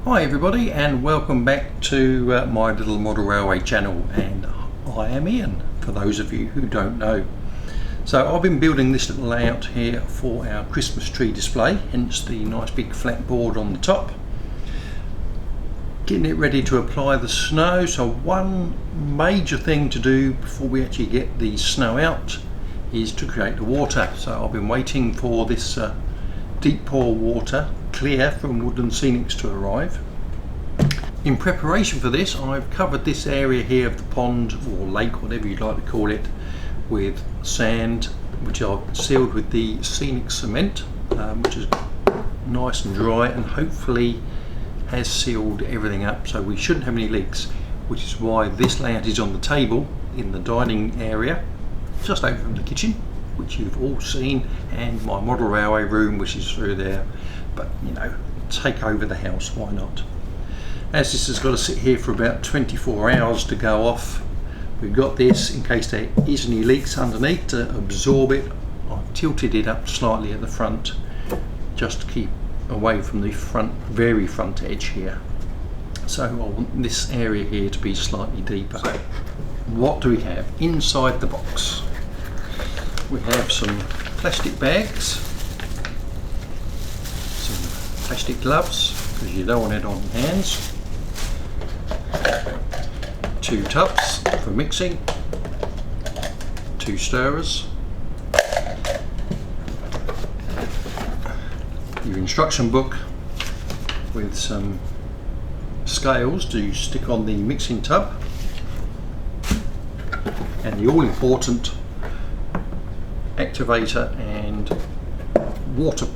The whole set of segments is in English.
Hi everybody, and welcome back to my little model railway channel, and I am Ian, for those of you who don't know. So I've been building this little layout here for our Christmas tree display, hence the nice big flat board on the top. Getting it ready to apply the snow. So one major thing to do before we actually get the snow out is to create the water. So I've been waiting for this deep pour water clear from Woodland Scenics to arrive. In preparation for this, I've covered this area here of the pond or lake, whatever you'd like to call it, with sand, which I've sealed with the scenic cement, which is nice and dry and hopefully has sealed everything up, so we shouldn't have any leaks, which is why this layout is on the table in the dining area just over from the kitchen, which you've all seen, and my model railway room, which is through there. But you know, take over the house, why not? As this has got to sit here for about 24 hours to go off, we've got this in case there is any leaks underneath to absorb it. I've tilted it up slightly at the front just to keep away from the very front edge here. So I want this area here to be slightly deeper. So what do we have inside the box? We have some plastic bags, some plastic gloves because you don't want it on your hands, 2 tubs for mixing, 2 stirrers, your instruction book with some scales to stick on the mixing tub, and the all important activator and water.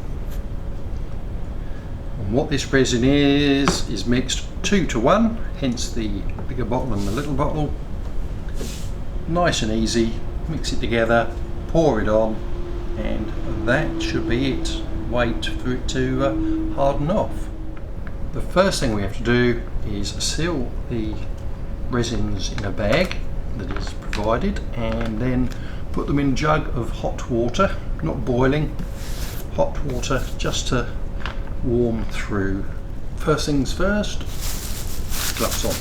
And what this resin is mixed 2 to 1, hence the bigger bottle and the little bottle. Nice and easy, mix it together, pour it on, and that should be it. Wait for it to harden off. The first thing we have to do is seal the resins in a bag that is provided, and then put them in a jug of hot water, not boiling, hot water, just to warm through. First things first, gloves on.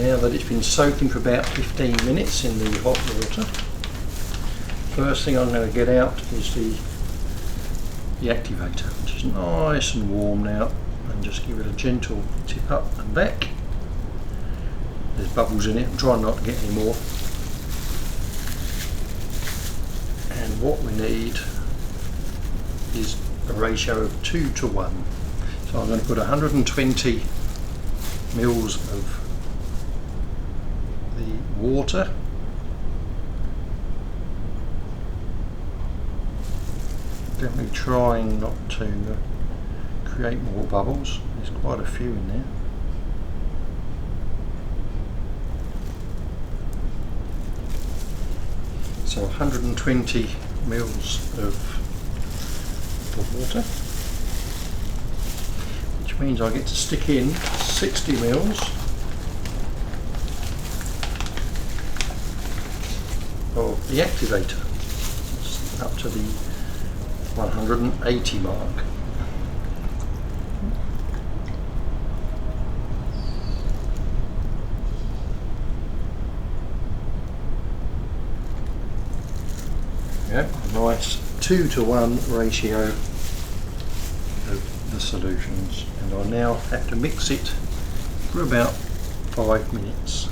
Now that it's been soaking for about 15 minutes in the hot water, first thing I'm going to get out is the activator, which is nice and warm now, and just give it a gentle tip up and back. There's bubbles in it, I'm trying not to get any more. And what we need is a ratio of 2 to 1. So I'm going to put 120 mils of the water, definitely trying not to create more bubbles. There's quite a few in there. So 120 mils of the water, which means I get to stick in 60 mils of the activator. It's up to the 180 mark. Yep, a nice 2 to 1 ratio of the solutions, and I now have to mix it for about 5 minutes,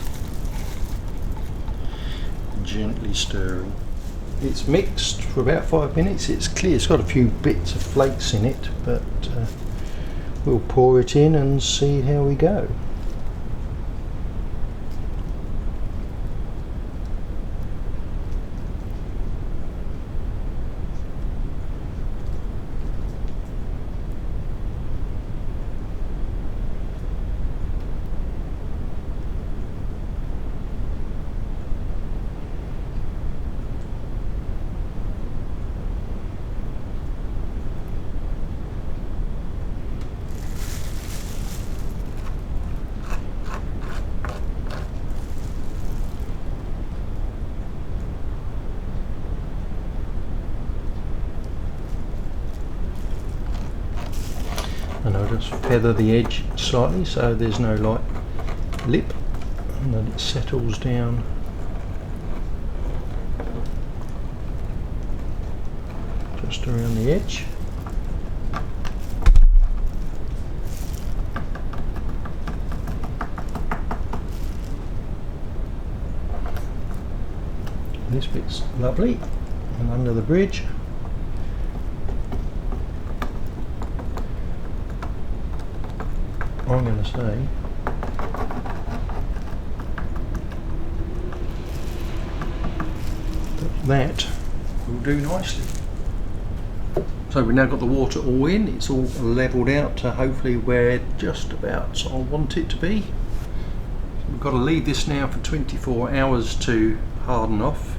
gently stirring. It's mixed for about 5 minutes. It's clear, it's got a few bits of flakes in it, but we'll pour it in and see how we go. just feather the edge slightly so there's no like lip, and that it settles down just around the edge. This bit's lovely, and under the bridge I'm going to say that will do nicely. So we've now got the water all in, it's all levelled out to hopefully where just about I want it to be. We've got to leave this now for 24 hours to harden off.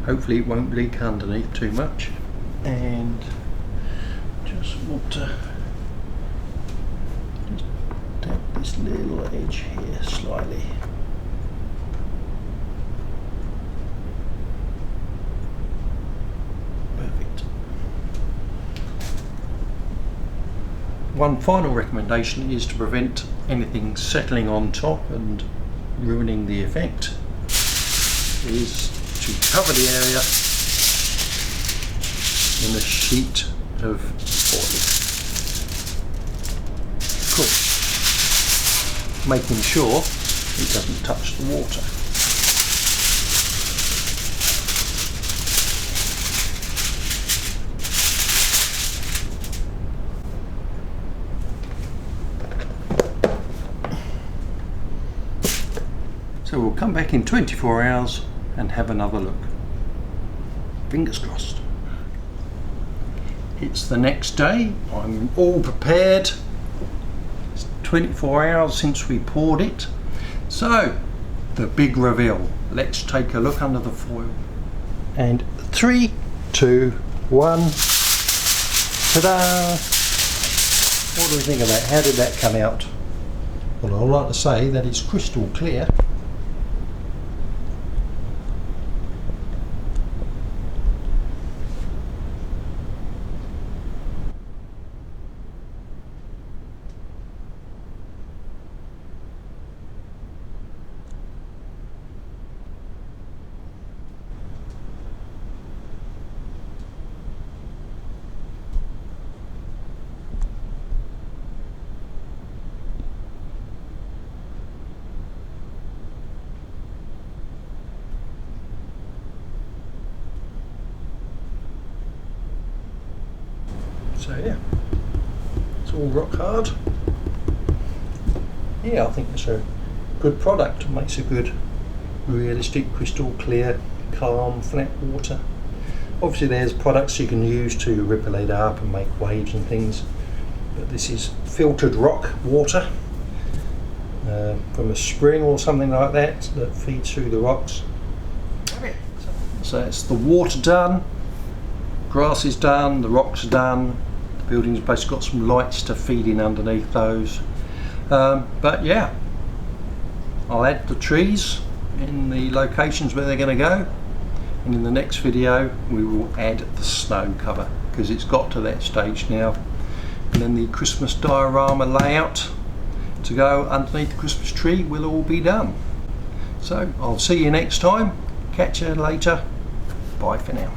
Hopefully it won't leak underneath too much, and just want to just tap this little edge here slightly. Perfect. One final recommendation is to prevent anything settling on top and ruining the effect is to cover the area in a sheet of foil. Of course, making sure it doesn't touch the water. So we'll come back in 24 hours and have another look. Fingers crossed. It's the next day, I'm all prepared. It's 24 hours since we poured it. So, the big reveal. Let's take a look under the foil. And 3, 2, 1. Ta-da! What do we think of that? How did that come out? Well, I'd like to say that it's crystal clear. So yeah, it's all rock hard. Yeah, I think it's a good product. It makes a good, realistic, crystal clear, calm, flat water. Obviously there's products you can use to ripple it up and make waves and things, but this is filtered rock water from a spring or something like that that feeds through the rocks. So it's the water done, grass is done, the rocks are done. Building's basically got some lights to feed in underneath those, but yeah, I'll add the trees in the locations where they're going to go, and in the next video we will add the snow cover because it's got to that stage now, and then the Christmas diorama layout to go underneath the Christmas tree will all be done. So I'll see you next time, catch you later, bye for now.